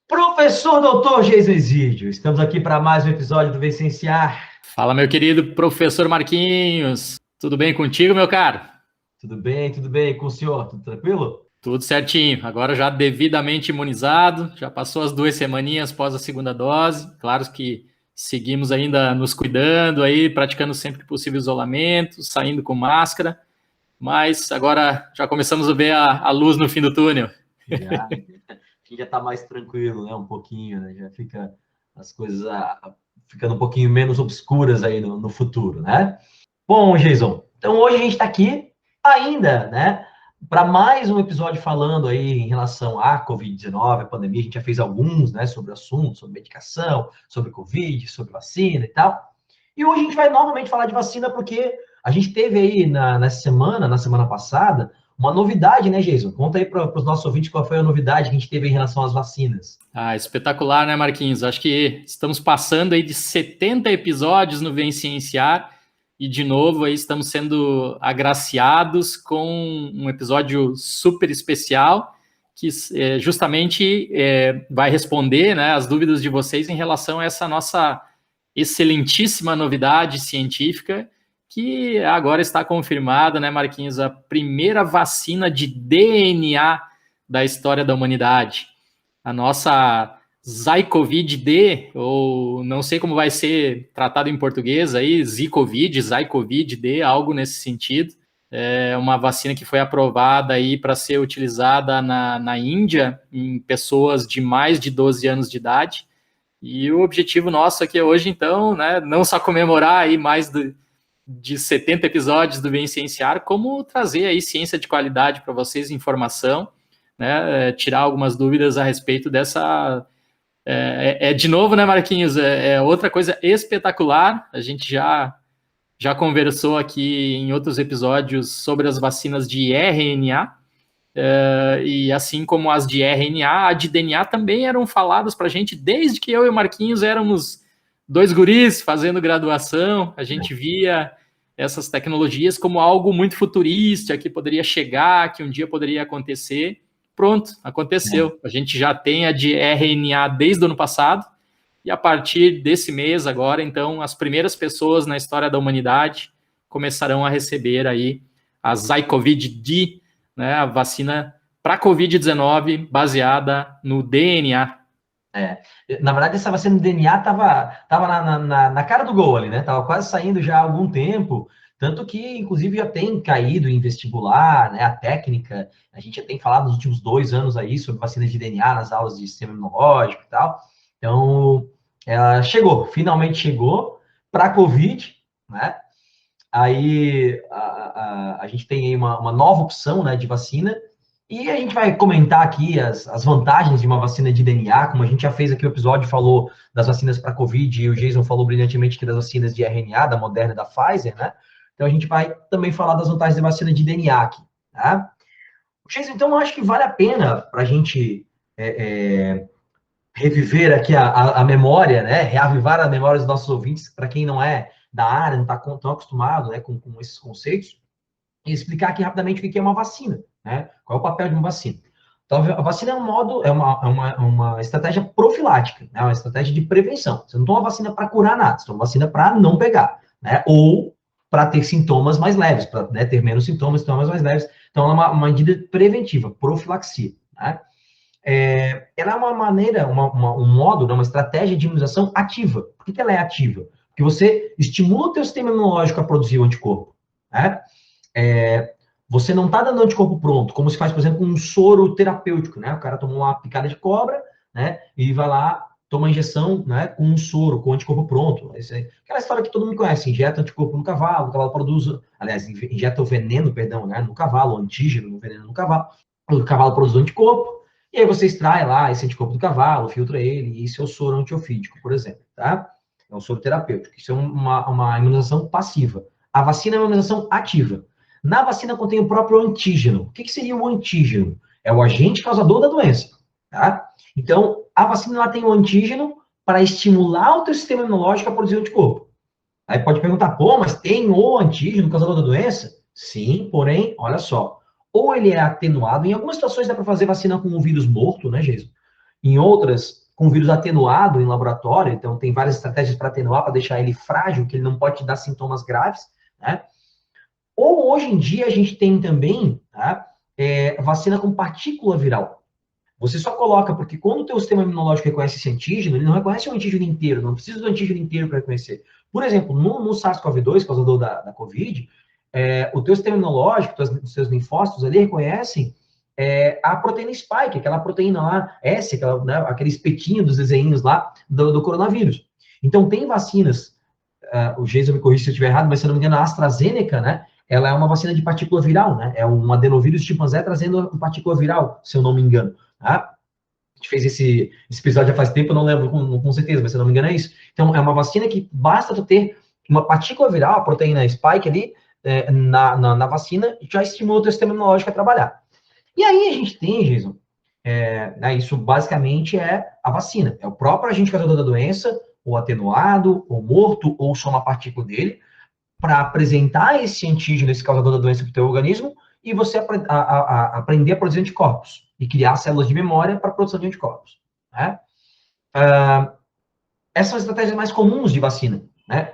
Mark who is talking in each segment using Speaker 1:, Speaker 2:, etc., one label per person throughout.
Speaker 1: Professor Doutor Geis Exídio, estamos aqui para mais um episódio do Vicenciar.
Speaker 2: Fala, meu querido professor Marquinhos. Tudo bem contigo, meu caro?
Speaker 1: Tudo bem com o senhor? Tudo tranquilo?
Speaker 2: Tudo certinho. Agora já devidamente imunizado, já passou as 2 semaninhas após a segunda dose. Claro que seguimos ainda nos cuidando aí, praticando sempre que possível isolamento, saindo com máscara, mas agora já começamos a ver a luz no fim do túnel.
Speaker 1: Já, aqui já está mais tranquilo, né? Um pouquinho, né? Já fica as coisas ficando um pouquinho menos obscuras aí no futuro, né? Bom, Jason, então hoje a gente está aqui ainda, né? Para mais um episódio falando aí em relação à Covid-19, a pandemia. A gente já fez alguns, né? Sobre o assunto, sobre medicação, sobre Covid, sobre vacina e tal. E hoje a gente vai novamente falar de vacina porque a gente teve aí na semana passada, uma novidade, né, Jason? Conta aí para os nossos ouvintes qual foi a novidade que a gente teve em relação às vacinas.
Speaker 2: Ah, espetacular, né, Marquinhos? Acho que estamos passando aí de 70 episódios no Vem Cienciar e, de novo, aí estamos sendo agraciados com um episódio super especial que justamente vai responder, né, as dúvidas de vocês em relação a essa nossa excelentíssima novidade científica que agora está confirmada, né, Marquinhos? A primeira vacina de DNA da história da humanidade. A nossa Zycovid-D, ou não sei como vai ser tratado em português aí, Zicovid, Zycovid-D, algo nesse sentido. É uma vacina que foi aprovada aí para ser utilizada na Índia, em pessoas de mais de 12 anos de idade. E o objetivo nosso aqui hoje, então, né, não só comemorar aí de 70 episódios do Bem Cienciar, como trazer aí ciência de qualidade para vocês, informação, né, tirar algumas dúvidas a respeito dessa. De novo, né, Marquinhos? É outra coisa espetacular. A gente já conversou aqui em outros episódios sobre as vacinas de RNA. E assim como as de RNA, a de DNA também eram faladas para a gente desde que eu e o Marquinhos éramos dois guris fazendo graduação. A gente via essas tecnologias como algo muito futurista, que poderia chegar, que um dia poderia acontecer. Pronto, aconteceu. A gente já tem a de RNA desde o ano passado, e a partir desse mês agora, então, as primeiras pessoas na história da humanidade começarão a receber aí a Zycovid-D, né, a vacina para Covid-19 baseada no DNA.
Speaker 1: É, na verdade, essa vacina do DNA tava na cara do gol ali, né? Tava quase saindo já há algum tempo, tanto que, inclusive, já tem caído em vestibular, né? A técnica, a gente já tem falado nos últimos 2 anos aí sobre vacinas de DNA nas aulas de sistema imunológico e tal. Então, ela chegou, finalmente chegou para a Covid, né? Aí a gente tem aí uma nova opção, né, de vacina. E a gente vai comentar aqui as vantagens de uma vacina de DNA, como a gente já fez aqui o episódio, falou das vacinas para Covid, e o Jason falou brilhantemente que das vacinas de RNA, da Moderna e da Pfizer, né? Então a gente vai também falar das vantagens da vacina de DNA aqui, tá? Jason, então eu acho que vale a pena para a gente reviver aqui a memória, né? Reavivar a memória dos nossos ouvintes, para quem não é da área, não está tão acostumado, né, com esses conceitos, e explicar aqui rapidamente o que é uma vacina, né? Qual é o papel de uma vacina? Então, a vacina é um modo, uma estratégia profilática, né? Uma estratégia de prevenção. Você não toma vacina para curar nada, você toma vacina para não pegar, né? Ou para ter sintomas mais leves, para, né, ter menos sintomas mais leves. Então, ela é uma medida preventiva, profilaxia, né? Ela é uma maneira, um modo, né, uma estratégia de imunização ativa. Por que ela é ativa? Porque você estimula o teu sistema imunológico a produzir o anticorpo, né? Você não está dando anticorpo pronto, como se faz, por exemplo, com um soro terapêutico, né? O cara tomou uma picada de cobra, né? E vai lá, toma injeção, né? Com um soro, com anticorpo pronto. Aquela história que todo mundo conhece, injeta anticorpo no cavalo, o cavalo produz, aliás, injeta o veneno, perdão, né? No cavalo, o antígeno no veneno no cavalo, o cavalo produz o anticorpo, e aí você extrai lá esse anticorpo do cavalo, filtra ele, e isso é o soro antiofídico, por exemplo, tá? É um soro terapêutico. Isso é uma imunização passiva. A vacina é uma imunização ativa. Na vacina contém o próprio antígeno. O que seria o antígeno? É o agente causador da doença, tá? Então, a vacina ela tem o antígeno para estimular o teu sistema imunológico a produzir o anticorpo. Aí pode perguntar, pô, mas tem o antígeno causador da doença? Sim, porém, olha só. Ou ele é atenuado, em algumas situações dá para fazer vacina com um vírus morto, né, Jason? em outras com vírus atenuado em laboratório, então tem várias estratégias para atenuar, para deixar ele frágil, que ele não pode te dar sintomas graves, né? Ou hoje em dia a gente tem também, tá, vacina com partícula viral. Você só coloca, porque quando o teu sistema imunológico reconhece esse antígeno, ele não reconhece o antígeno inteiro, não precisa do antígeno inteiro para reconhecer. Por exemplo, no SARS-CoV-2, causador da Covid, o teu sistema imunológico, os seus linfócitos ali reconhecem a proteína spike, aquela proteína lá, S, aquele espetinho dos desenhinhos lá do coronavírus. Então, tem vacinas, o Jason me corrige se eu estiver errado, mas se eu não me engano, a AstraZeneca, né? Ela é uma vacina de partícula viral, né? É um adenovírus chimpanzé trazendo uma partícula viral, se eu não me engano. Tá? A gente fez esse episódio já faz tempo, eu não lembro com certeza, mas se eu não me engano é isso. Então, é uma vacina que basta tu ter uma partícula viral, a proteína spike ali, na vacina, já estimula o teu sistema imunológico a trabalhar. E aí a gente tem, Jason, isso basicamente é a vacina. É o próprio agente causador da doença, ou atenuado, ou morto, ou só uma partícula dele, para apresentar esse antígeno, esse causador da doença para o teu organismo, e você aprender a produzir anticorpos e criar células de memória para a produção de anticorpos. Né? Essas são as estratégias mais comuns de vacina. Né?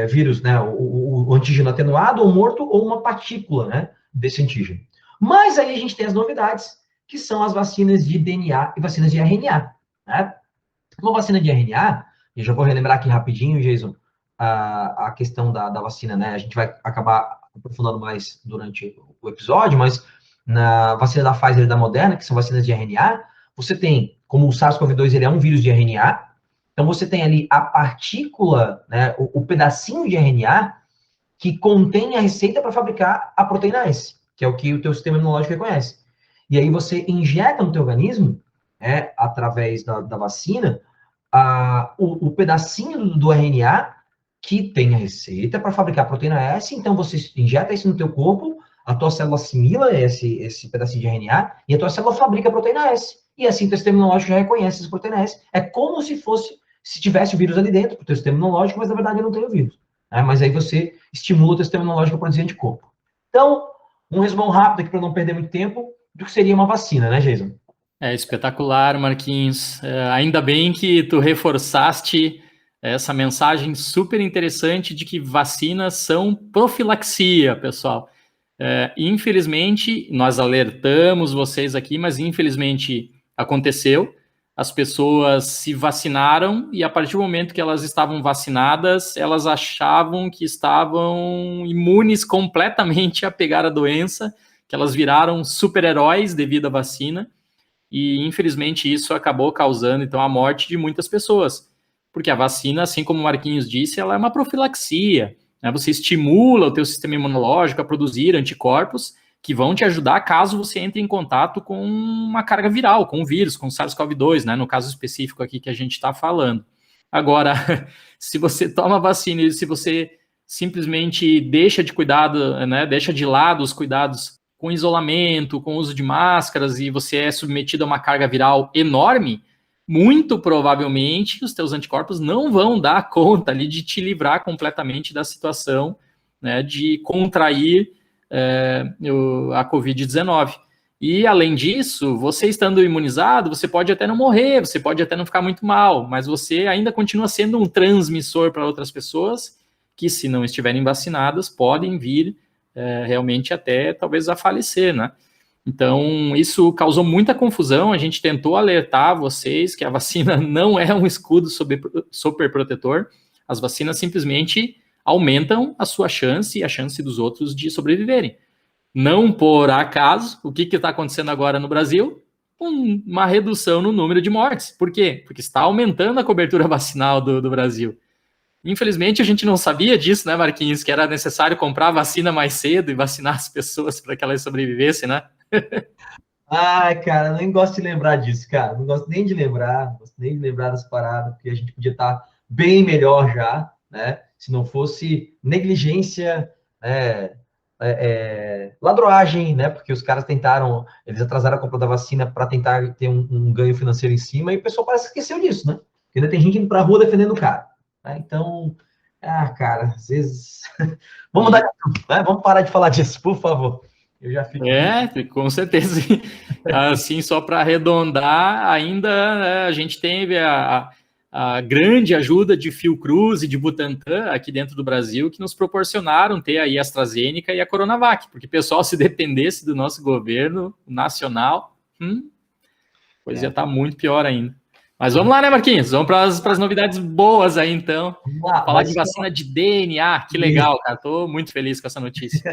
Speaker 1: Vírus, né? O antígeno atenuado ou morto, ou uma partícula, né, desse antígeno. Mas aí a gente tem as novidades, que são as vacinas de DNA e vacinas de RNA. Né? Uma vacina de RNA, e já vou relembrar aqui rapidinho, Jason, a questão da vacina, né? A gente vai acabar aprofundando mais durante o episódio, mas na vacina da Pfizer e da Moderna, que são vacinas de RNA, você tem, como o SARS-CoV-2 ele é um vírus de RNA, então você tem ali a partícula, né, o pedacinho de RNA que contém a receita para fabricar a proteína S, que é o que o teu sistema imunológico reconhece. E aí você injeta no teu organismo, através da vacina, o pedacinho do RNA que tem a receita para fabricar a proteína S, então você injeta isso no teu corpo, a tua célula assimila esse pedacinho de RNA e a tua célula fabrica a proteína S. E assim o teu sistema imunológico já reconhece essa proteína S. É como se tivesse o vírus ali dentro, o teu sistema imunológico, mas na verdade não tem o vírus. Né? Mas aí você estimula o teu sistema imunológico a produzir anticorpo. Então, um resumão rápido aqui para não perder muito tempo do que seria uma vacina, né, Jason?
Speaker 2: É espetacular, Marquinhos. Ainda bem que tu reforçaste essa mensagem super interessante de que vacinas são profilaxia, pessoal. Infelizmente, nós alertamos vocês aqui, mas infelizmente aconteceu. As pessoas se vacinaram e a partir do momento que elas estavam vacinadas, elas achavam que estavam imunes completamente a pegar a doença, que elas viraram super-heróis devido à vacina. E, infelizmente, isso acabou causando, então, a morte de muitas pessoas. Porque a vacina, assim como o Marquinhos disse, ela é uma profilaxia. Né? Você estimula o teu sistema imunológico a produzir anticorpos que vão te ajudar caso você entre em contato com uma carga viral, com um vírus, com o SARS-CoV-2, né? No caso específico aqui que a gente está falando. Agora, se você toma vacina e se você simplesmente deixa de cuidado, né? Deixa de lado os cuidados com isolamento, com uso de máscaras, e você é submetido a uma carga viral enorme, muito provavelmente os teus anticorpos não vão dar conta ali de te livrar completamente da situação, né, de contrair a Covid-19. E, além disso, você estando imunizado, você pode até não morrer, você pode até não ficar muito mal, mas você ainda continua sendo um transmissor para outras pessoas que, se não estiverem vacinadas, podem vir realmente até talvez a falecer, né? Então, isso causou muita confusão, a gente tentou alertar vocês que a vacina não é um escudo super protetor, as vacinas simplesmente aumentam a sua chance e a chance dos outros de sobreviverem. Não por acaso, o que está acontecendo agora no Brasil? Uma redução no número de mortes. Por quê? Porque está aumentando a cobertura vacinal do Brasil. Infelizmente, a gente não sabia disso, né, Marquinhos? Que era necessário comprar a vacina mais cedo e vacinar as pessoas para que elas sobrevivessem, né?
Speaker 1: Ai, cara, nem gosto de lembrar disso, cara. Não gosto nem de lembrar, não gosto nem de lembrar das paradas, porque a gente podia estar bem melhor já, né? Se não fosse negligência, ladroagem, né? Porque os caras tentaram, eles atrasaram a compra da vacina para tentar ter um ganho financeiro em cima, e o pessoal parece que esqueceu disso, né? Porque ainda tem gente indo pra rua defendendo o cara. Né? Então, cara, às vezes. Vamos parar de falar disso, por favor. Eu já fico...
Speaker 2: Com certeza. Assim, só para arredondar, ainda né, a gente teve a grande ajuda de Fiocruz e de Butantan aqui dentro do Brasil, que nos proporcionaram ter aí a AstraZeneca e a Coronavac, porque, pessoal, se dependesse do nosso governo nacional, pois ia estar muito pior ainda. Mas vamos lá, né, Marquinhos? Vamos para as novidades boas aí, então.
Speaker 1: Vamos lá,
Speaker 2: Falar de vacina de DNA, que legal, cara. Estou muito feliz com essa notícia.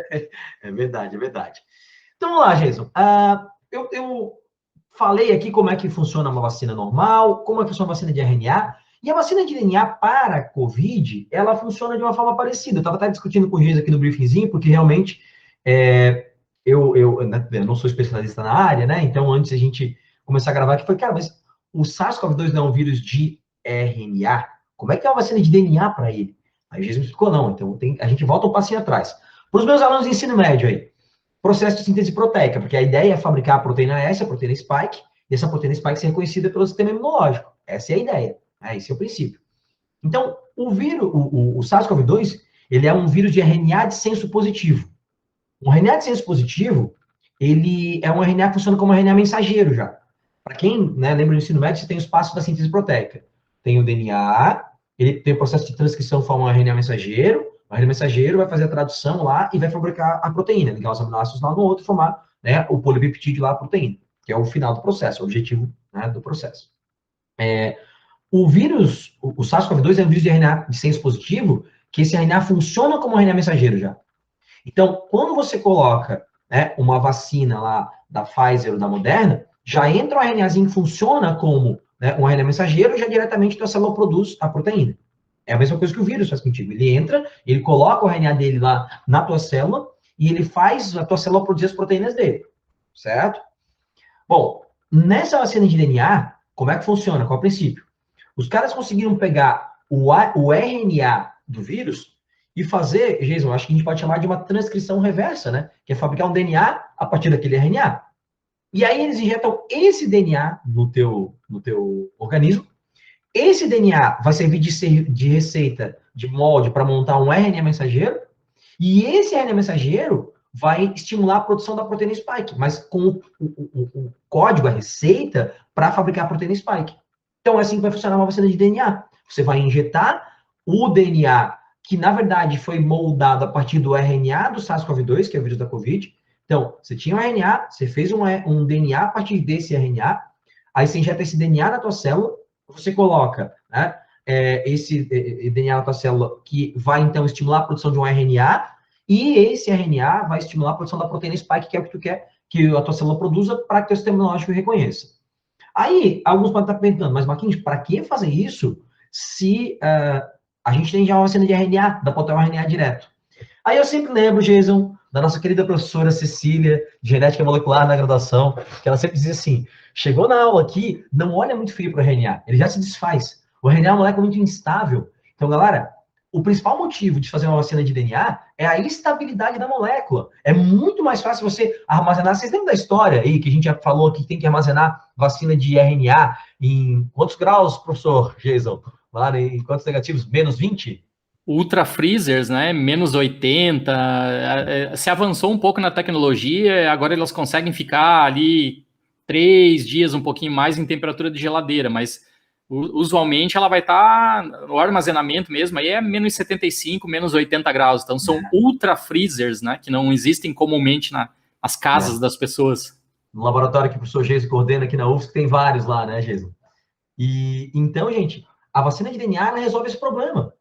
Speaker 1: É verdade, é verdade. Então, vamos lá, Jason. Eu falei aqui como é que funciona uma vacina normal, como é que funciona a vacina de RNA, e a vacina de DNA para a COVID, ela funciona de uma forma parecida. Eu estava até discutindo com o Jason aqui no briefingzinho, porque realmente eu não sou especialista na área, né? Então, antes a gente começar a gravar aqui, foi, cara, mas o SARS-CoV-2 não é um vírus de RNA? Como é que é uma vacina de DNA para ele? Aí o Jason me explicou, não. Então, a gente volta um passinho atrás. Para os meus alunos de ensino médio aí, processo de síntese proteica, porque a ideia é fabricar a proteína S, a proteína spike, e essa proteína spike ser reconhecida pelo sistema imunológico. Essa é a ideia, esse é o princípio. Então, o vírus, o SARS-CoV-2, ele é um vírus de RNA de senso positivo. Um RNA de senso positivo, ele é um RNA que funciona como um RNA mensageiro já. Para quem lembra do ensino médio, você tem os passos da síntese proteica. Tem o DNA, ele tem o processo de transcrição, forma um RNA mensageiro, o RNA mensageiro vai fazer a tradução lá e vai fabricar a proteína, ligar os aminoácidos lá no outro e formar o polipeptídeo lá, a proteína, que é o final do processo, o objetivo do processo. O vírus, o SARS-CoV-2 é um vírus de RNA de senso positivo, que esse RNA funciona como RNA mensageiro já. Então, quando você coloca uma vacina lá da Pfizer ou da Moderna, já entra um RNAzinho que funciona como um RNA mensageiro e já diretamente a célula produz a proteína. É a mesma coisa que o vírus faz contigo. Ele entra, ele coloca o RNA dele lá na tua célula e ele faz a tua célula produzir as proteínas dele. Certo? Bom, nessa vacina de DNA, como é que funciona? Qual é o princípio? Os caras conseguiram pegar o RNA do vírus e fazer, Jason, acho que a gente pode chamar de uma transcrição reversa, né? Que é fabricar um DNA a partir daquele RNA. E aí eles injetam esse DNA no teu organismo. Esse DNA vai servir de receita, de molde, para montar um RNA mensageiro. E esse RNA mensageiro vai estimular a produção da proteína spike, mas com o código, a receita, para fabricar a proteína spike. Então, é assim que vai funcionar uma vacina de DNA. Você vai injetar o DNA, que na verdade foi moldado a partir do RNA do SARS-CoV-2, que é o vírus da Covid. Então, você tinha um RNA, você fez um DNA a partir desse RNA, aí você injeta esse DNA na tua célula, você coloca esse DNA na tua célula, que vai então estimular a produção de um RNA, e esse RNA vai estimular a produção da proteína spike, que é o que tu quer que a tua célula produza para que o teu sistema imunológico reconheça. Aí, alguns podem estar perguntando, mas Marquinhos, para que fazer isso se a gente tem já uma vacina de RNA, dá para botar um RNA direto? Aí eu sempre lembro, Jason, da nossa querida professora Cecília, de genética molecular na graduação, que ela sempre dizia assim, chegou na aula aqui, não olha muito frio para o RNA, ele já se desfaz. O RNA é uma molécula muito instável. Então, galera, o principal motivo de fazer uma vacina de DNA é a estabilidade da molécula. É muito mais fácil você armazenar. Vocês lembram da história aí que a gente já falou que tem que armazenar vacina de RNA em quantos graus, professor Jason? Lá em quantos negativos? Menos 20?
Speaker 2: Ultra freezers, né? Menos 80. Se avançou um pouco na tecnologia, agora elas conseguem ficar ali 3 dias, um pouquinho mais em temperatura de geladeira, mas usualmente ela vai estar no armazenamento mesmo, aí é menos 75, menos 80 graus. Então são ultra freezers, né? Que não existem comumente nas casas das pessoas.
Speaker 1: No laboratório que o professor Geison coordena aqui na UFSC, tem vários lá, né, Geison? E então, gente, a vacina de DNA ela resolve esse problema.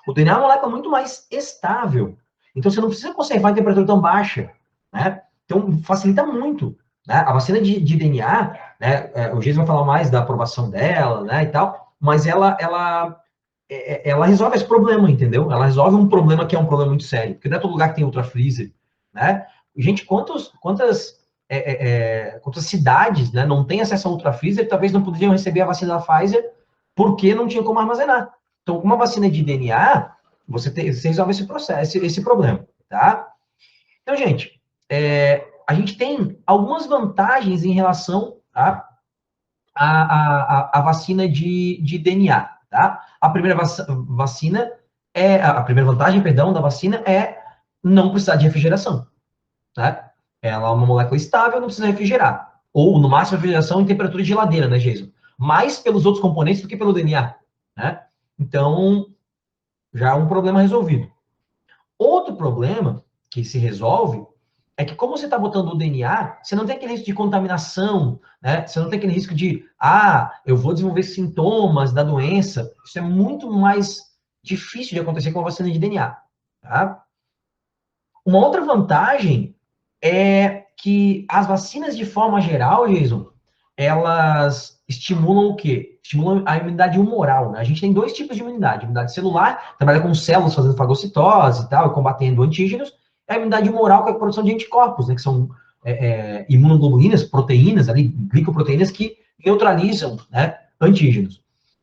Speaker 1: O DNA é uma molécula muito mais estável. Então, você não precisa conservar em temperatura tão baixa, né? Então, facilita muito. Né? A vacina de DNA, né, o Geison vai falar mais da aprovação dela, né, e tal, mas ela resolve esse problema, entendeu? Ela resolve um problema que é um problema muito sério, porque não é todo lugar que tem ultra freezer, né? Gente, quantas cidades, né, não têm acesso a ultra freezer, talvez não poderiam receber a vacina da Pfizer porque não tinha como armazenar. Então, com uma vacina de DNA, você resolve esse processo, esse problema, tá? Então, gente, a gente tem algumas vantagens em relação à vacina de DNA, tá? A primeira vantagem, perdão, da vacina é não precisar de refrigeração, né? Ela é uma molécula estável, não precisa refrigerar. Ou, no máximo, refrigeração em temperatura de geladeira, né, Jason? Mais pelos outros componentes do que pelo DNA, né? Então, já é um problema resolvido. Outro problema que se resolve é que, como você está botando o DNA, você não tem aquele risco de contaminação, né? Você não tem aquele risco de, eu vou desenvolver sintomas da doença. Isso é muito mais difícil de acontecer com a vacina de DNA, tá? Uma outra vantagem é que as vacinas, de forma geral, Jason, elas estimulam o quê? Estimulam a imunidade humoral, né? A gente tem dois tipos de imunidade. A imunidade celular, trabalha com células fazendo fagocitose e tal, e combatendo antígenos. E a imunidade humoral, que é a produção de anticorpos, né? Que são imunoglobulinas, proteínas ali, glicoproteínas que neutralizam, né, antígenos.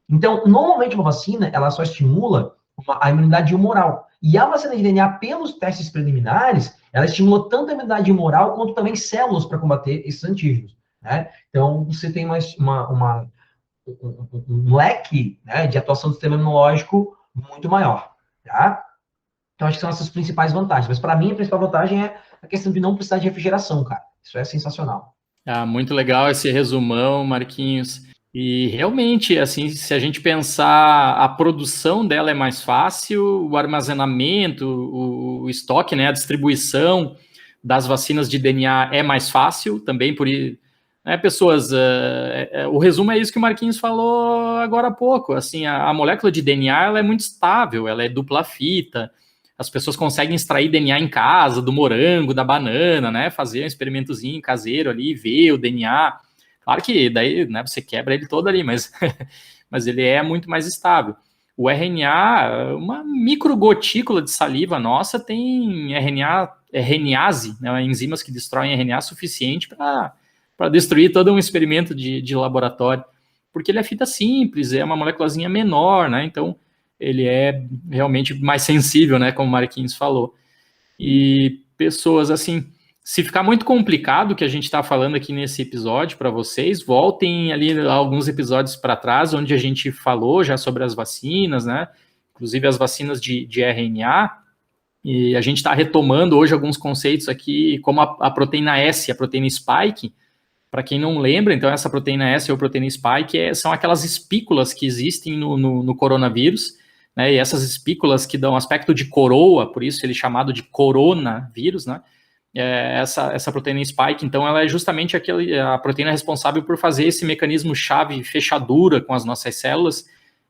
Speaker 1: Então, normalmente uma vacina, ela só estimula a imunidade humoral. E a vacina de DNA, pelos testes preliminares, ela estimula tanto a imunidade humoral quanto também células para combater esses antígenos, né? Então, você tem um leque, né, de atuação do sistema imunológico muito maior, tá? Então, acho que são essas principais vantagens. Mas, para mim, a principal vantagem é a questão de não precisar de refrigeração, cara. Isso é sensacional.
Speaker 2: Muito legal esse resumão, Marquinhos. E realmente, assim, se a gente pensar, a produção dela é mais fácil, o armazenamento, o estoque, né, a distribuição das vacinas de DNA é mais fácil também, pessoas, o resumo é isso que o Marquinhos falou agora há pouco, assim, a molécula de DNA, ela é muito estável, ela é dupla fita, as pessoas conseguem extrair DNA em casa, do morango, da banana, né, fazer um experimentozinho caseiro ali, ver o DNA. Claro que daí, né, você quebra ele todo ali, mas, mas ele é muito mais estável. O RNA, uma microgotícula de saliva nossa tem RNase, né, enzimas que destroem RNA suficiente para destruir todo um experimento de laboratório, porque ele é fita simples, é uma moléculazinha menor, né, então ele é realmente mais sensível, né, como o Marquinhos falou. E pessoas assim, se ficar muito complicado o que a gente está falando aqui nesse episódio para vocês, voltem ali alguns episódios para trás, onde a gente falou já sobre as vacinas, né? Inclusive as vacinas de RNA, e a gente está retomando hoje alguns conceitos aqui, como a proteína S, a proteína spike. Para quem não lembra, então essa proteína S ou proteína spike são aquelas espículas que existem no coronavírus, né, e essas espículas que dão aspecto de coroa, por isso ele é chamado de coronavírus, né, essa proteína spike, então ela é justamente a proteína responsável por fazer esse mecanismo chave fechadura com as nossas células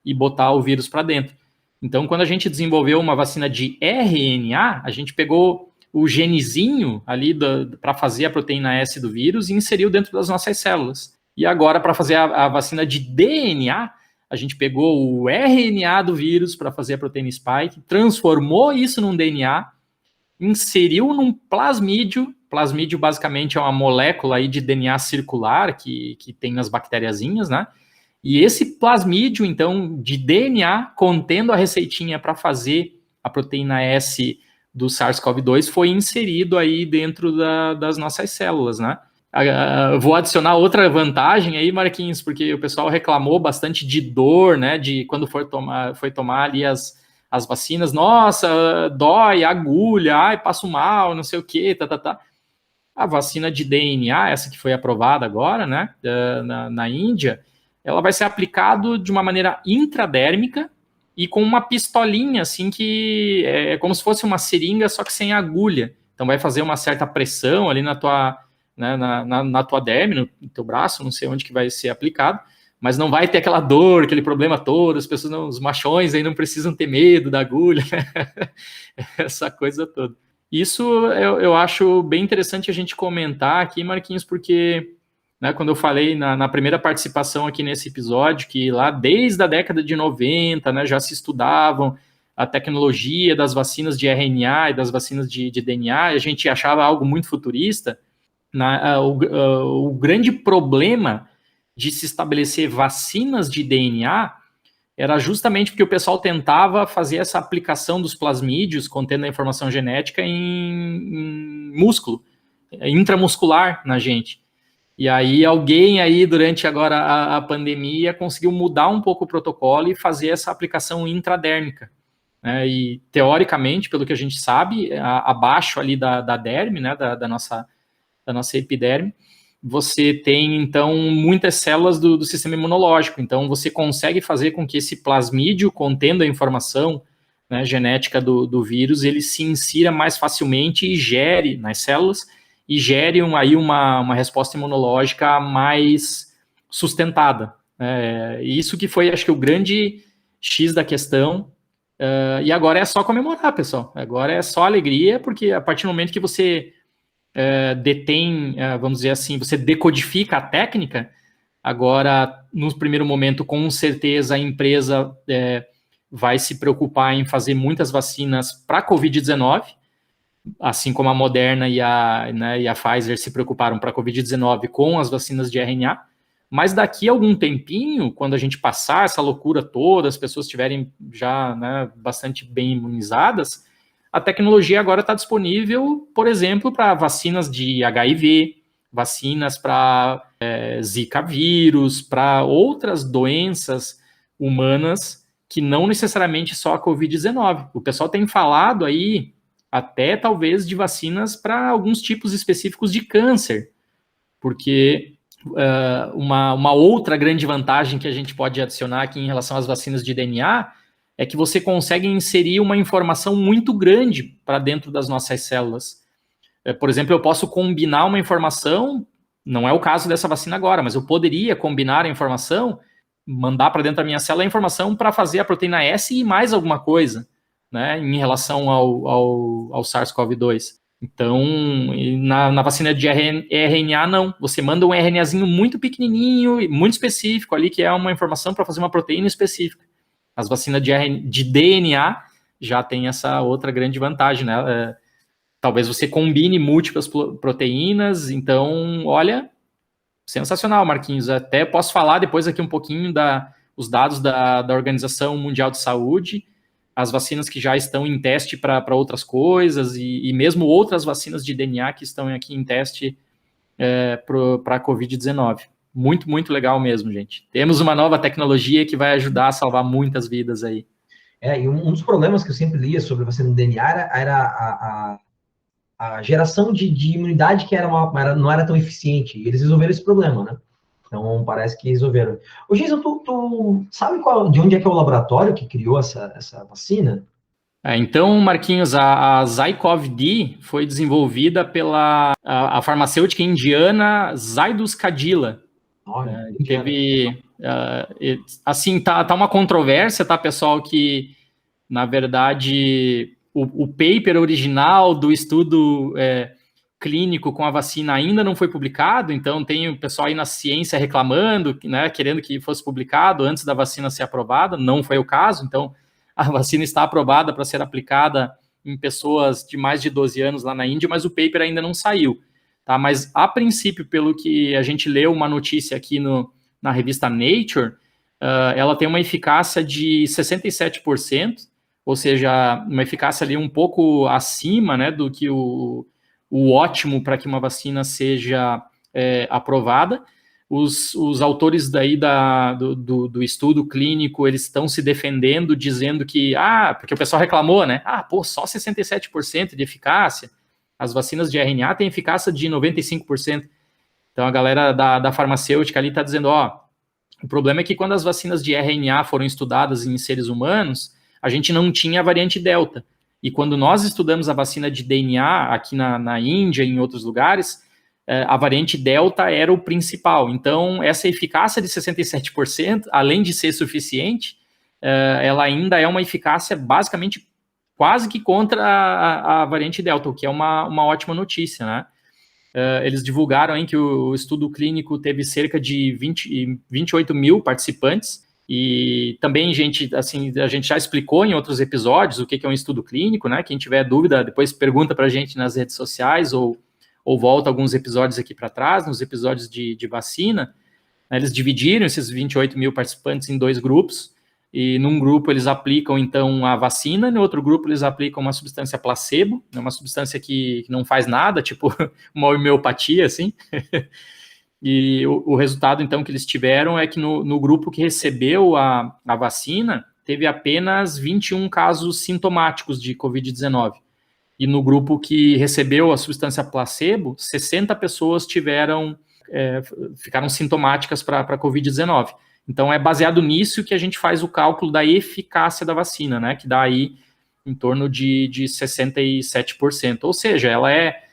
Speaker 2: e botar o vírus para dentro. Então, quando a gente desenvolveu uma vacina de RNA, a gente pegou o genezinho ali para fazer a proteína S do vírus e inseriu dentro das nossas células. E agora, para fazer a vacina de DNA, a gente pegou o RNA do vírus para fazer a proteína spike, transformou isso num DNA, inseriu num plasmídio. Plasmídio, basicamente, é uma molécula aí de DNA circular que tem nas bactériazinhas, né? E esse plasmídio, então, de DNA, contendo a receitinha para fazer a proteína S do SARS-CoV-2, foi inserido aí dentro das nossas células, né? Vou adicionar outra vantagem aí, Marquinhos, porque o pessoal reclamou bastante de dor, né? De quando foi tomar ali as vacinas, nossa, dói, agulha, passo mal, não sei o quê, tá. A vacina de DNA, essa que foi aprovada agora, né? Na Índia, ela vai ser aplicado de uma maneira intradérmica e com uma pistolinha, assim, que é como se fosse uma seringa, só que sem agulha. Então vai fazer uma certa pressão ali na tua, né, na tua derme, no teu braço, não sei onde que vai ser aplicado, mas não vai ter aquela dor, aquele problema todo, as pessoas, os machões aí não precisam ter medo da agulha, essa coisa toda. Isso eu acho bem interessante a gente comentar aqui, Marquinhos, porque, né, quando eu falei na primeira participação aqui nesse episódio, que lá desde a década de 90, né, já se estudavam a tecnologia das vacinas de RNA e das vacinas de DNA, a gente achava algo muito futurista. O grande problema de se estabelecer vacinas de DNA era justamente porque o pessoal tentava fazer essa aplicação dos plasmídios contendo a informação genética em músculo, intramuscular na gente. E aí alguém aí durante agora a pandemia conseguiu mudar um pouco o protocolo e fazer essa aplicação intradérmica. Né? E teoricamente, pelo que a gente sabe, abaixo ali da derme, né, da nossa da nossa epiderme, você tem, então, muitas células do sistema imunológico. Então, você consegue fazer com que esse plasmídio, contendo a informação, né, genética do vírus, ele se insira mais facilmente e gere nas células, e gere aí uma resposta imunológica mais sustentada. Isso que foi, acho que, o grande X da questão. E agora é só comemorar, pessoal. Agora é só alegria, porque a partir do momento que você detém, vamos dizer assim, você decodifica a técnica, agora, no primeiro momento, com certeza, a empresa vai se preocupar em fazer muitas vacinas para a Covid-19, assim como a Moderna e a Pfizer se preocuparam para a Covid-19 com as vacinas de RNA. Mas daqui a algum tempinho, quando a gente passar essa loucura toda, as pessoas estiverem já, né, bastante bem imunizadas, a tecnologia agora está disponível, por exemplo, para vacinas de HIV, vacinas para Zika vírus, para outras doenças humanas que não necessariamente só a Covid-19. O pessoal tem falado aí até talvez de vacinas para alguns tipos específicos de câncer, porque uma outra grande vantagem que a gente pode adicionar aqui em relação às vacinas de DNA é que você consegue inserir uma informação muito grande para dentro das nossas células. Por exemplo, eu posso combinar uma informação, não é o caso dessa vacina agora, mas eu poderia combinar a informação, mandar para dentro da minha célula a informação para fazer a proteína S e mais alguma coisa, né, em relação ao SARS-CoV-2. Então, na vacina de RNA, não. Você manda um RNAzinho muito pequenininho e muito específico ali, que é uma informação para fazer uma proteína específica. As vacinas de DNA já tem essa outra grande vantagem, né? Talvez você combine múltiplas proteínas. Então, olha, sensacional, Marquinhos. Até posso falar depois aqui um pouquinho os dados da Organização Mundial de Saúde, as vacinas que já estão em teste para outras coisas, e mesmo outras vacinas de DNA que estão aqui em teste para a Covid-19. Muito, muito legal mesmo, gente. Temos uma nova tecnologia que vai ajudar a salvar muitas vidas aí.
Speaker 1: E um dos problemas que eu sempre lia sobre vacina de DNA era a geração de imunidade que não era tão eficiente. E eles resolveram esse problema, né? Então, parece que resolveram. Ô, Jason, tu sabe de onde é que é o laboratório que criou essa vacina?
Speaker 2: Então, Marquinhos, a ZyCoV-D foi desenvolvida pela a farmacêutica indiana Zydus Cadila. Assim, tá uma controvérsia, tá, pessoal, que, na verdade, o paper original do estudo clínico com a vacina ainda não foi publicado, então tem o pessoal aí na ciência reclamando, né, querendo que fosse publicado antes da vacina ser aprovada, não foi o caso, então a vacina está aprovada para ser aplicada em pessoas de mais de 12 anos lá na Índia, mas o paper ainda não saiu, tá? Mas, a princípio, pelo que a gente leu uma notícia aqui na revista Nature, ela tem uma eficácia de 67%, ou seja, uma eficácia ali um pouco acima, né, do que o ótimo para que uma vacina seja aprovada. Os autores daí do estudo clínico, eles estão se defendendo, dizendo que, porque o pessoal reclamou, né? Só 67% de eficácia. As vacinas de RNA têm eficácia de 95%. Então, a galera da farmacêutica ali está dizendo, o problema é que quando as vacinas de RNA foram estudadas em seres humanos, a gente não tinha a variante Delta. E quando nós estudamos a vacina de DNA aqui na Índia e em outros lugares, a variante Delta era o principal. Então, essa eficácia de 67%, além de ser suficiente, ela ainda é uma eficácia basicamente quase que contra a variante Delta, o que é uma ótima notícia, né? Eles divulgaram aí que o estudo clínico teve cerca de 28 mil participantes, e também, gente, assim, a gente já explicou em outros episódios o que é um estudo clínico, né? Quem tiver dúvida, depois pergunta para a gente nas redes sociais ou volta alguns episódios aqui para trás, nos episódios de vacina. Eles dividiram esses 28 mil participantes em 2 grupos, e num grupo eles aplicam, então, a vacina, no outro grupo eles aplicam uma substância placebo, uma substância que não faz nada, tipo uma homeopatia, assim. E o resultado, então, que eles tiveram é que no grupo que recebeu a vacina, teve apenas 21 casos sintomáticos de Covid-19. e no grupo que recebeu a substância placebo, 60 pessoas ficaram sintomáticas para a Covid-19. Então, é baseado nisso que a gente faz o cálculo da eficácia da vacina, né, que dá aí em torno de 67%. Ou seja, ela é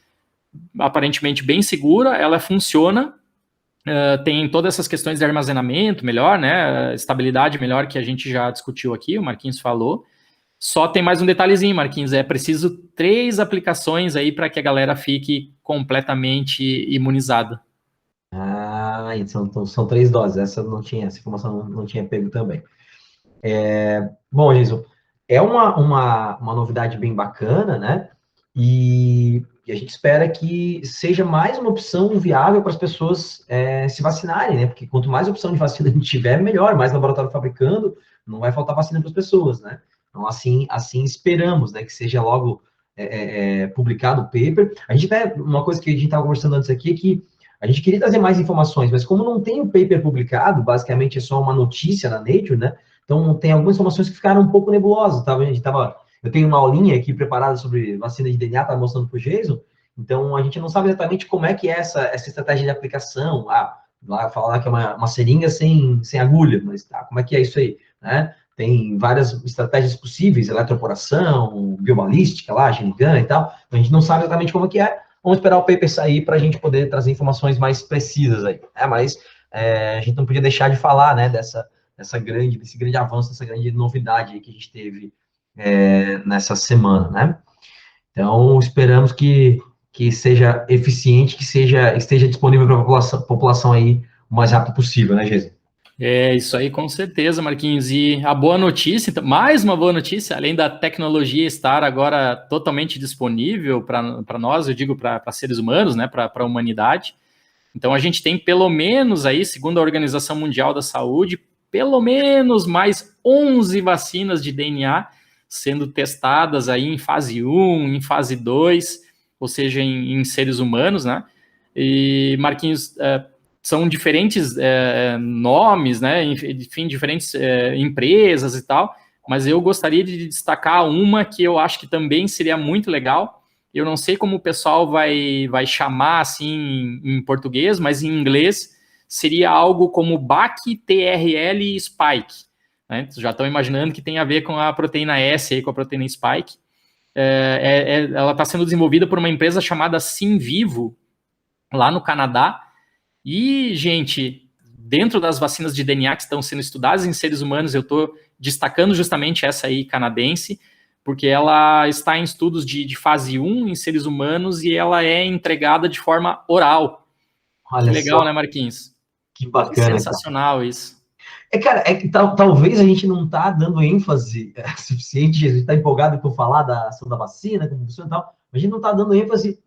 Speaker 2: aparentemente bem segura, ela funciona, tem todas essas questões de armazenamento melhor, né, estabilidade melhor que a gente já discutiu aqui, o Marquinhos falou. Só tem mais um detalhezinho, Marquinhos, é preciso 3 aplicações aí para que a galera fique completamente imunizada.
Speaker 1: São 3 doses, essa informação não tinha pego também. Bom, Jason, é uma novidade bem bacana, né? E a gente espera que seja mais uma opção viável para as pessoas se vacinarem, né? Porque quanto mais opção de vacina a gente tiver, melhor. Mais laboratório fabricando, não vai faltar vacina para as pessoas, né? Então, assim esperamos, né? Que seja logo publicado o paper. Uma coisa que a gente estava conversando antes aqui é que a gente queria trazer mais informações, mas como não tem o paper publicado, basicamente é só uma notícia na Nature, né? Então, tem algumas informações que ficaram um pouco nebulosas, tá? Eu tenho uma aulinha aqui preparada sobre vacina de DNA, tá mostrando para o Jason, então a gente não sabe exatamente como é que é essa estratégia de aplicação. Lá fala que é uma seringa sem agulha, mas tá, como é que é isso aí, né? Tem várias estratégias possíveis, eletroporação, biobalística lá, Genigan e tal, então a gente não sabe exatamente como é que é. Vamos esperar o paper sair para a gente poder trazer informações mais precisas aí, né? Mas a gente não podia deixar de falar, né, desse grande avanço, dessa grande novidade que a gente teve nessa semana, né? Então, esperamos que seja eficiente, que esteja disponível para a população aí o mais rápido possível, né, Geisa?
Speaker 2: É isso aí, com certeza, Marquinhos. E a boa notícia, então, mais uma boa notícia, além da tecnologia estar agora totalmente disponível para nós, eu digo para seres humanos, né, para a humanidade. Então, a gente tem pelo menos aí, segundo a Organização Mundial da Saúde, pelo menos mais 11 vacinas de DNA sendo testadas aí em fase 1, em fase 2, ou seja, em seres humanos, né? E, Marquinhos, são diferentes nomes, né? Enfim, diferentes empresas e tal, mas eu gostaria de destacar uma que eu acho que também seria muito legal. Eu não sei como o pessoal vai chamar assim em português, mas em inglês seria algo como BAC-TRL Spike. Né? Já estão imaginando que tem a ver com a proteína S, aí, com a proteína Spike. Ela está sendo desenvolvida por uma empresa chamada SimVivo, lá no Canadá. E, gente, dentro das vacinas de DNA que estão sendo estudadas em seres humanos, eu estou destacando justamente essa aí canadense, porque ela está em estudos de fase 1 em seres humanos e ela é entregada de forma oral.
Speaker 1: Olha
Speaker 2: que legal,
Speaker 1: só,
Speaker 2: né, Marquinhos?
Speaker 1: Que bacana.
Speaker 2: Sensacional
Speaker 1: cara.
Speaker 2: Isso.
Speaker 1: Cara, que talvez a gente não está dando ênfase suficiente, a gente está empolgado por falar da ação da vacina, como funciona e tal, mas a gente não está dando ênfase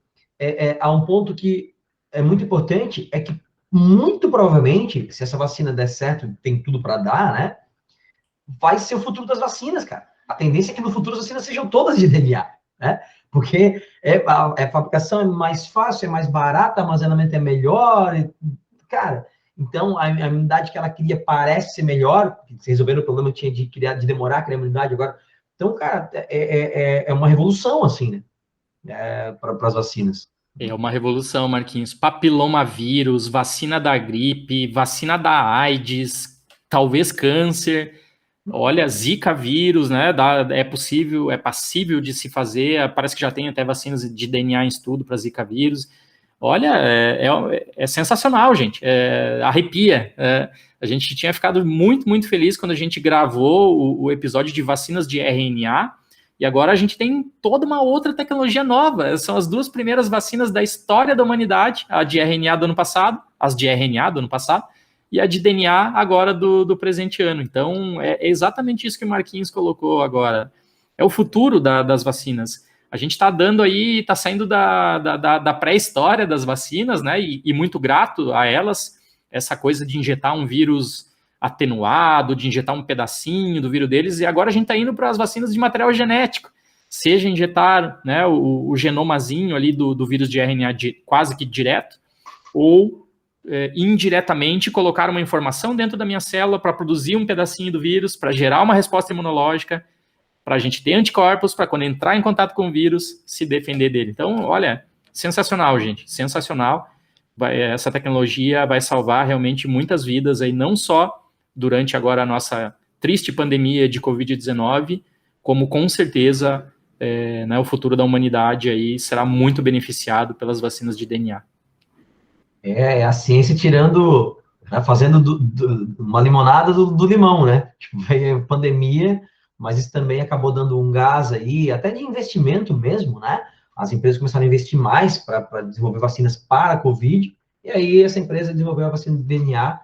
Speaker 1: a um ponto que é muito importante, é que muito provavelmente, se essa vacina der certo, tem tudo para dar, né, vai ser o futuro das vacinas, cara. A tendência é que no futuro as vacinas sejam todas de DNA, né, porque a fabricação é mais fácil, é mais barata, o armazenamento é melhor, cara... Então, a imunidade que ela queria parece ser melhor, se resolveram o problema que tinha de demorar a criar imunidade agora. Então, cara, é uma revolução, assim, né? Para as vacinas.
Speaker 2: É uma revolução, Marquinhos. Papilomavírus, vacina da gripe, vacina da AIDS, talvez câncer. Olha, Zika vírus, né? É possível, é passível de se fazer. Parece que já tem até vacinas de DNA em estudo para Zika vírus. Olha, é sensacional, gente. Arrepia. A gente tinha ficado muito, muito feliz quando a gente gravou o episódio de vacinas de RNA, e agora a gente tem toda uma outra tecnologia nova. São as 2 primeiras vacinas da história da humanidade, a de RNA do ano passado, as de RNA do ano passado, e a de DNA agora do presente ano. Então, é exatamente isso que o Marquinhos colocou agora. É o futuro das vacinas. A gente está dando aí, está saindo da pré-história das vacinas, né? E muito grato a elas, essa coisa de injetar um vírus atenuado, de injetar um pedacinho do vírus deles, e agora a gente está indo para as vacinas de material genético, seja injetar, né, o genomazinho ali do vírus de RNA quase que direto, ou indiretamente colocar uma informação dentro da minha célula para produzir um pedacinho do vírus, para gerar uma resposta imunológica, para a gente ter anticorpos, para quando entrar em contato com o vírus, se defender dele. Então, olha, sensacional, gente, sensacional. Essa tecnologia vai salvar realmente muitas vidas aí, não só durante agora a nossa triste pandemia de Covid-19, como com certeza né, o futuro da humanidade aí será muito beneficiado pelas vacinas de DNA.
Speaker 1: É a ciência tirando, né, fazendo uma limonada do limão, né? Tipo, veio a pandemia, mas isso também acabou dando um gás aí, até de investimento mesmo, né? As empresas começaram a investir mais para desenvolver vacinas para a Covid, e aí essa empresa desenvolveu a vacina de DNA,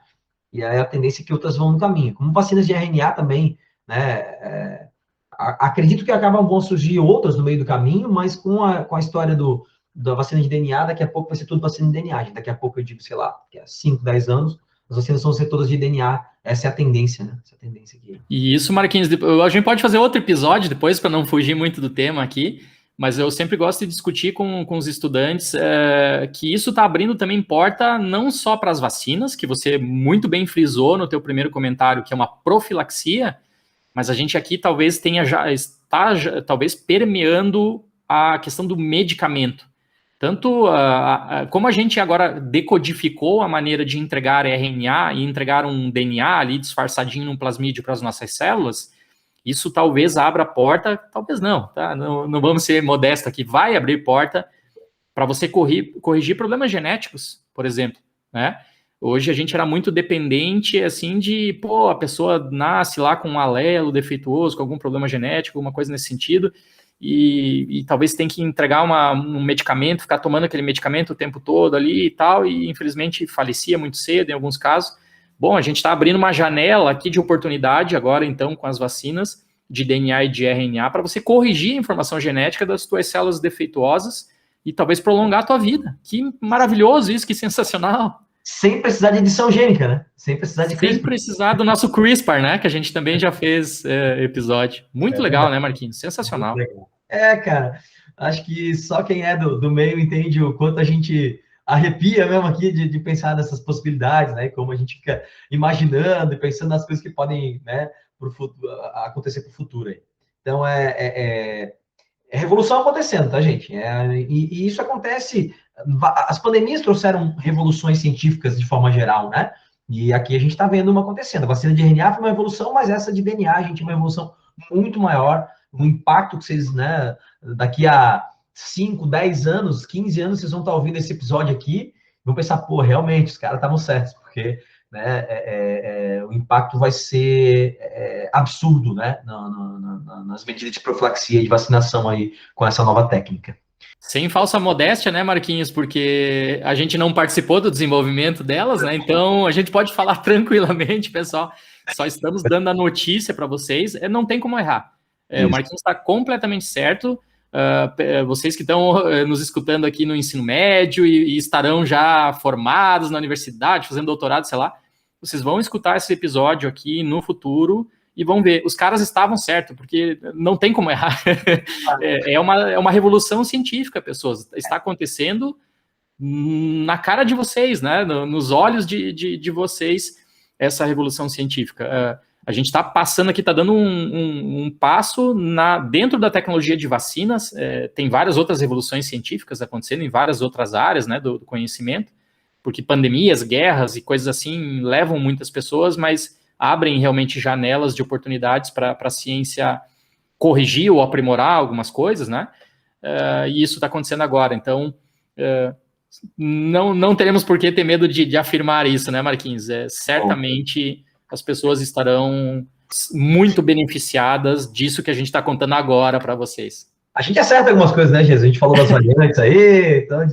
Speaker 1: e aí a tendência é que outras vão no caminho. Como vacinas de RNA também, né? Acredito que vão surgir outras no meio do caminho, mas com a história da vacina de DNA, daqui a pouco vai ser tudo vacina de DNA. Daqui a pouco eu digo, sei lá, daqui a 5, 10 anos, as vacinas vão ser todas de DNA. Essa é a tendência, né? Essa é a tendência aqui.
Speaker 2: E isso, Marquinhos, a gente pode fazer outro episódio depois, para não fugir muito do tema aqui, mas eu sempre gosto de discutir com os estudantes que isso está abrindo também porta não só para as vacinas, que você muito bem frisou no teu primeiro comentário, que é uma profilaxia, mas a gente aqui talvez está talvez permeando a questão do medicamento. Tanto como a gente agora decodificou a maneira de entregar RNA e entregar um DNA ali disfarçadinho num plasmídio para as nossas células, isso talvez abra a porta, talvez não, tá? Não vamos ser modestos aqui, vai abrir porta para você corrigir problemas genéticos, por exemplo, né? Hoje a gente era muito dependente, assim, de, a pessoa nasce lá com um alelo defeituoso, com algum problema genético, alguma coisa nesse sentido, e talvez tem que entregar um medicamento, ficar tomando aquele medicamento o tempo todo ali e tal, e infelizmente falecia muito cedo em alguns casos. Bom, a gente está abrindo uma janela aqui de oportunidade agora, então, com as vacinas de DNA e de RNA, para você corrigir a informação genética das tuas células defeituosas e talvez prolongar a tua vida. Que maravilhoso isso, que sensacional.
Speaker 1: Sem precisar de edição gênica, né? Sem precisar de CRISPR.
Speaker 2: Sem precisar do nosso CRISPR, né? Que a gente também já fez episódio. Muito legal, né, Marquinhos? Sensacional.
Speaker 1: Cara, acho que só quem é do meio entende o quanto a gente arrepia mesmo aqui de pensar nessas possibilidades, né? Como a gente fica imaginando e pensando nas coisas que podem, né, acontecer para o futuro aí. Então, é revolução acontecendo, tá, gente? E isso acontece. As pandemias trouxeram revoluções científicas de forma geral, né? E aqui a gente está vendo uma acontecendo. A vacina de RNA foi uma revolução, mas essa de DNA, a gente, é uma revolução muito maior. O impacto que vocês, né, daqui a 5, 10 anos, 15 anos, vocês vão estar ouvindo esse episódio aqui e vão pensar, realmente, os caras estavam certos, porque né, o impacto vai ser absurdo, né, nas medidas de profilaxia e de vacinação aí com essa nova técnica.
Speaker 2: Sem falsa modéstia, né, Marquinhos? Porque a gente não participou do desenvolvimento delas, né? Então a gente pode falar tranquilamente, pessoal. Só estamos dando a notícia para vocês. Não tem como errar. O Marquinhos está completamente certo. Vocês que estão nos escutando aqui no ensino médio e estarão já formados na universidade, fazendo doutorado, sei lá, vocês vão escutar esse episódio aqui no futuro e vão ver, os caras estavam certos, porque não tem como errar. É uma revolução científica, pessoas. Está acontecendo na cara de vocês, né? Nos olhos de vocês, essa revolução científica. A gente está passando aqui, está dando um passo dentro da tecnologia de vacinas. Tem várias outras revoluções científicas acontecendo em várias outras áreas, né, do conhecimento, porque pandemias, guerras e coisas assim levam muitas pessoas, mas abrem realmente janelas de oportunidades para a ciência corrigir ou aprimorar algumas coisas, né? E isso está acontecendo agora. Então, não teremos por que ter medo de afirmar isso, né, Marquinhos? Certamente as pessoas estarão muito beneficiadas disso que a gente está contando agora para vocês.
Speaker 1: A gente acerta algumas coisas, né, Jesus? A gente falou das variantes aí, então,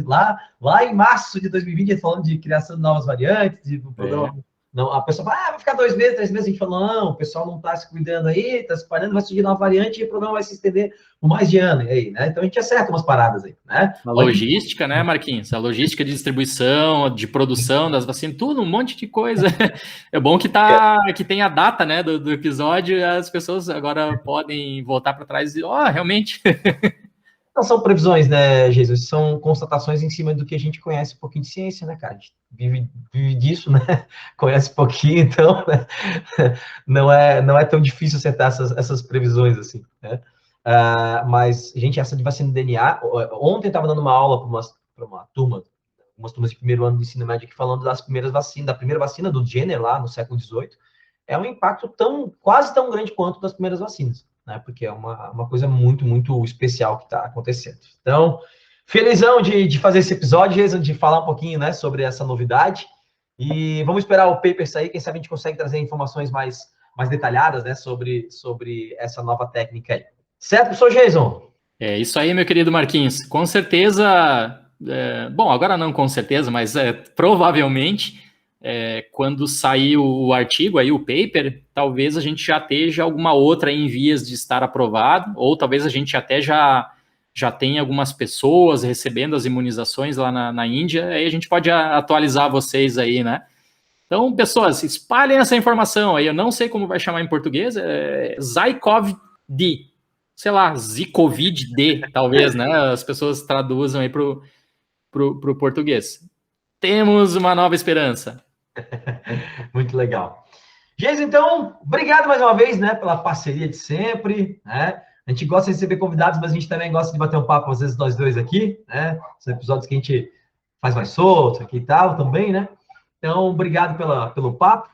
Speaker 1: lá em março de 2020, a gente falando de criação de novas variantes, de programa. Não, a pessoa fala, vai ficar 2 meses, 3 meses. A gente fala, não, o pessoal não está se cuidando aí, está se parando, vai surgir nova variante e o programa vai se estender por mais de ano. E aí, né? Então a gente acerta umas paradas aí, né?
Speaker 2: A logística, né, Marquinhos? A logística de distribuição, de produção das vacinas, tudo, um monte de coisa. É bom que tem a data, né, do episódio, e as pessoas agora podem voltar para trás e, realmente.
Speaker 1: Não são previsões, né, Jesus? São constatações em cima do que a gente conhece um pouquinho de ciência, né, cara? A gente vive disso, né? Conhece um pouquinho, então, né? Não é tão difícil acertar essas previsões, assim, né? Mas, gente, essa de vacina do DNA... Ontem eu estava dando uma aula para uma turma, algumas turmas de primeiro ano de ensino médio aqui, falando das primeiras vacinas, da primeira vacina do Jenner, lá no século XVIII. É um impacto quase tão grande quanto das primeiras vacinas, né? Porque é uma coisa muito, muito especial que está acontecendo. Então, felizão de fazer esse episódio, Jason, de falar um pouquinho, né, sobre essa novidade. E vamos esperar o paper sair, quem sabe a gente consegue trazer informações mais detalhadas, né, sobre essa nova técnica aí. Certo, professor Jason?
Speaker 2: É isso aí, meu querido Marquinhos. Com certeza, bom, agora não com certeza, mas provavelmente, quando sair o artigo aí, o paper, talvez a gente já esteja alguma outra em vias de estar aprovado, ou talvez a gente até já tenha algumas pessoas recebendo as imunizações lá na Índia, aí a gente pode atualizar vocês aí, né? Então, pessoas, espalhem essa informação aí, eu não sei como vai chamar em português, ZyCoV-D, sei lá, Zicovid-D, talvez, né? As pessoas traduzam aí pro português. Temos uma nova esperança.
Speaker 1: Muito legal. Jason, então, obrigado mais uma vez, né, pela parceria de sempre, né? A gente gosta de receber convidados, mas a gente também gosta de bater um papo, às vezes, nós dois aqui, né? São episódios que a gente faz mais solto aqui e tal, também, né? Então, obrigado pelo papo.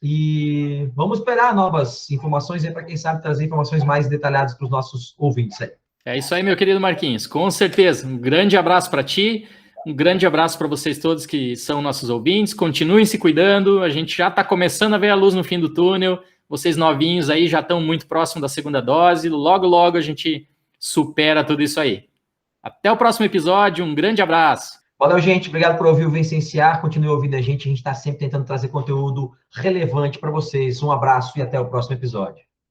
Speaker 1: E vamos esperar novas informações aí para quem sabe trazer informações mais detalhadas para os nossos ouvintes aí.
Speaker 2: É isso aí, meu querido Marquinhos. Com certeza. Um grande abraço para ti. Um grande abraço para vocês todos que são nossos ouvintes. Continuem se cuidando. A gente já está começando a ver a luz no fim do túnel. Vocês novinhos aí já estão muito próximos da segunda dose. Logo, logo a gente supera tudo isso aí. Até o próximo episódio. Um grande abraço.
Speaker 1: Valeu, gente. Obrigado por ouvir o Vicenciar. Continue ouvindo a gente. A gente está sempre tentando trazer conteúdo relevante para vocês. Um abraço e até o próximo episódio.